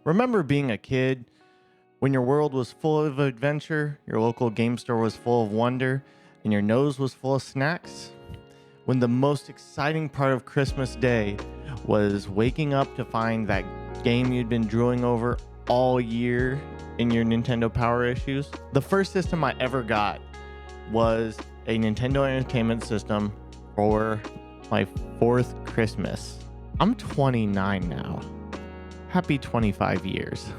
Remember being a kid when your world was full of adventure, your local game store was full of wonder, and your nose was full of snacks? When the most exciting part of Christmas Day was waking up to find that game you'd been drooling over all year in your Nintendo Power issues? The first system I ever got was a Nintendo Entertainment System for my fourth Christmas. I'm 29 now. Happy 25 years.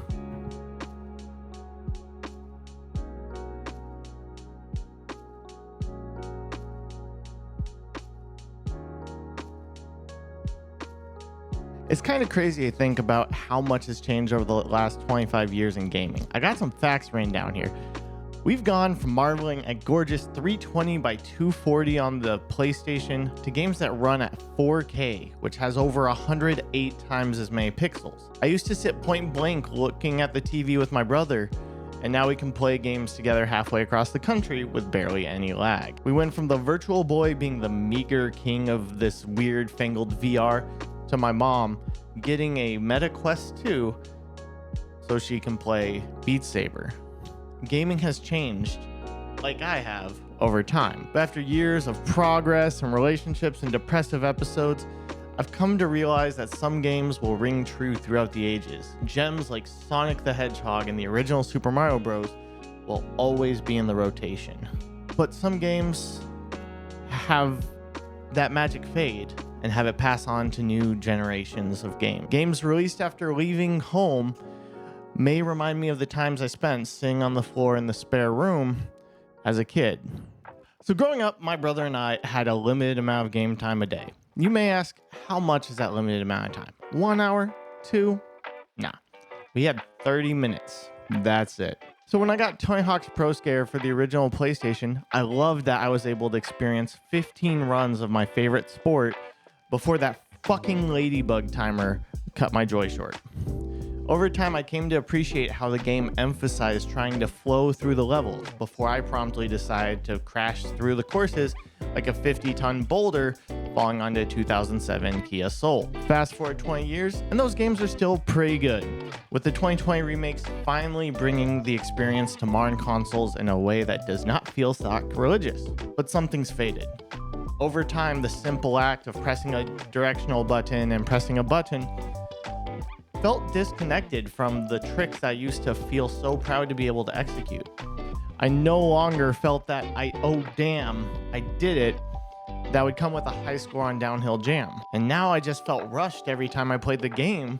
It's kind of crazy to think about how much has changed over the last 25 years in gaming. I got some facts written down here. We've gone from marveling at gorgeous 320 by 240 on the PlayStation to games that run at 4K, which has over 108 times as many pixels. I used to sit point blank looking at the TV with my brother, and now we can play games together halfway across the country with barely any lag. We went from the Virtual Boy being the meager king of this weird fangled VR to my mom getting a Meta Quest 2 so she can play Beat Saber. Gaming has changed, like I have, over time. But after years of progress and relationships and depressive episodes, I've come to realize that some games will ring true throughout the ages. Gems like Sonic the Hedgehog and the original Super Mario Bros. Will always be in the rotation. But some games have that magic fade and have it pass on to new generations of games. Games released after leaving home may remind me of the times I spent sitting on the floor in the spare room as a kid. So growing up, my brother and I had a limited amount of game time a day. You may ask, how much is that limited amount of time? 1 hour? 2? Nah. We had 30 minutes. That's it. So when I got Tony Hawk's Pro Skater for the original PlayStation, I loved that I was able to experience 15 runs of my favorite sport before that fucking ladybug timer cut my joy short. Over time, I came to appreciate how the game emphasized trying to flow through the levels before I promptly decided to crash through the courses like a 50-ton boulder falling onto a 2007 Kia Soul. Fast forward 20 years, and those games are still pretty good, with the 2020 remakes finally bringing the experience to modern consoles in a way that does not feel sacrilegious. But something's faded. Over time, the simple act of pressing a directional button and pressing a button felt disconnected from the tricks I used to feel so proud to be able to execute. I no longer felt that oh damn, I did it, that would come with a high score on Downhill Jam. And now I just felt rushed every time I played the game,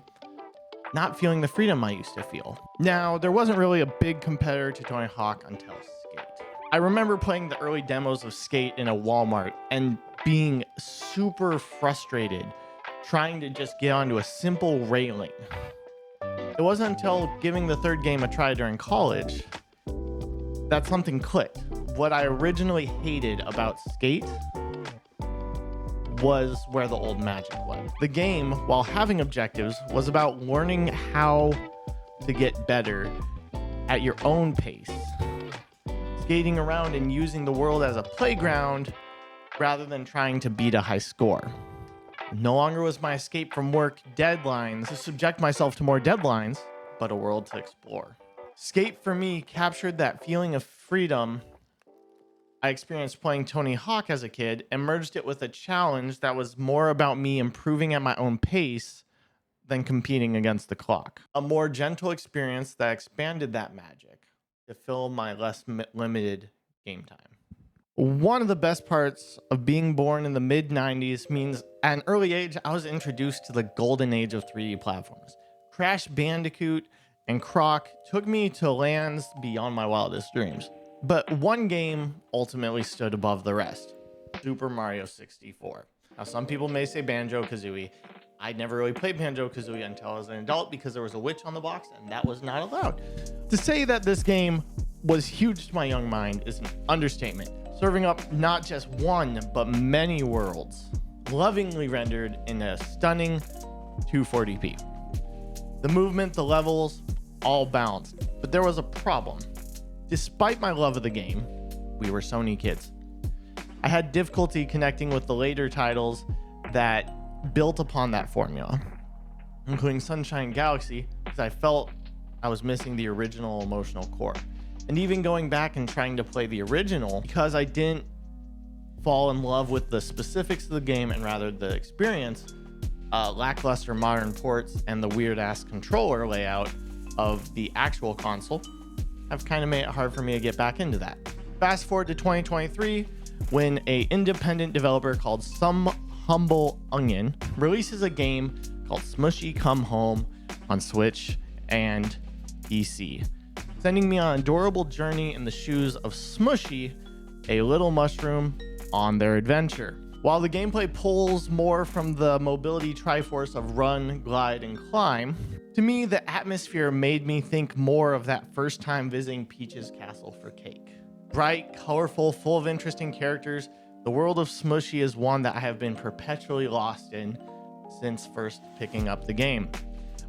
not feeling the freedom I used to feel. Now, there wasn't really a big competitor to Tony Hawk until Skate. I remember playing the early demos of Skate in a Walmart and being super frustrated trying to just get onto a simple railing. It wasn't until giving the third game a try during college that something clicked. What I originally hated about Skate was where the old magic was. The game, while having objectives, was about learning how to get better at your own pace, skating around and using the world as a playground rather than trying to beat a high score. No longer was my escape from work deadlines to subject myself to more deadlines, but a world to explore. Skate for me captured that feeling of freedom I experienced playing Tony Hawk as a kid and merged it with a challenge that was more about me improving at my own pace than competing against the clock. A more gentle experience that expanded that magic to fill my less limited game time. One of the best parts of being born in the mid-90s means at an early age, I was introduced to the golden age of 3D platforms. Crash Bandicoot and Croc took me to lands beyond my wildest dreams. But one game ultimately stood above the rest, Super Mario 64. Now, some people may say Banjo-Kazooie. I never really played Banjo-Kazooie until I was an adult because there was a witch on the box and that was not allowed. To say that this game was huge to my young mind is an understatement, serving up not just one, but many worlds, lovingly rendered in a stunning 240p. The movement, the levels, all balanced. But there was a problem. Despite my love of the game, we were Sony kids. I had difficulty connecting with the later titles that built upon that formula, including Sunshine Galaxy, because I felt I was missing the original emotional core. And even going back and trying to play the original, because I didn't fall in love with the specifics of the game and rather the experience, lackluster modern ports and the weird ass controller layout of the actual console have kind of made it hard for me to get back into that. Fast forward to 2023, when a independent developer called Some Humble Onion releases a game called Smushy Come Home on Switch and PC, sending me on an adorable journey in the shoes of Smushy, a little mushroom on their adventure. While the gameplay pulls more from the mobility triforce of run, glide, and climb, to me, the atmosphere made me think more of that first time visiting Peach's castle for cake. Bright, colorful, full of interesting characters, the world of Smushy is one that I have been perpetually lost in since first picking up the game.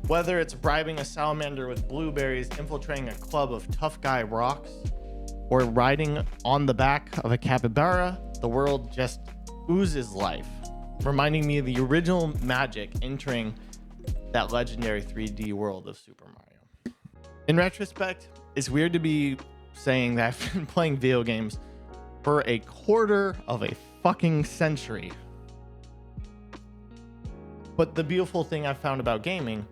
Whether it's bribing a salamander with blueberries, infiltrating a club of tough guy rocks, or riding on the back of a capybara, the world just oozes life, reminding me of the original magic entering that legendary 3D world of Super Mario. In retrospect, it's weird to be saying that I've been playing video games for a quarter of a fucking century. But the beautiful thing I've found about gaming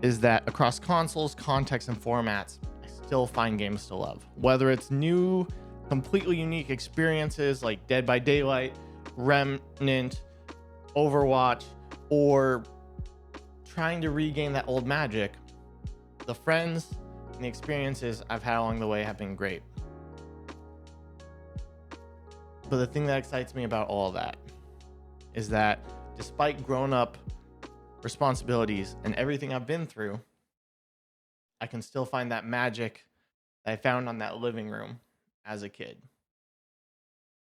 is that across consoles, contexts, and formats, I still find games to love. Whether it's new, completely unique experiences like Dead by Daylight, Remnant, Overwatch, or trying to regain that old magic, the friends and the experiences I've had along the way have been great. But the thing that excites me about all of that is that despite grown-up responsibilities and everything I've been through, I can still find that magic that I found on that living room as a kid.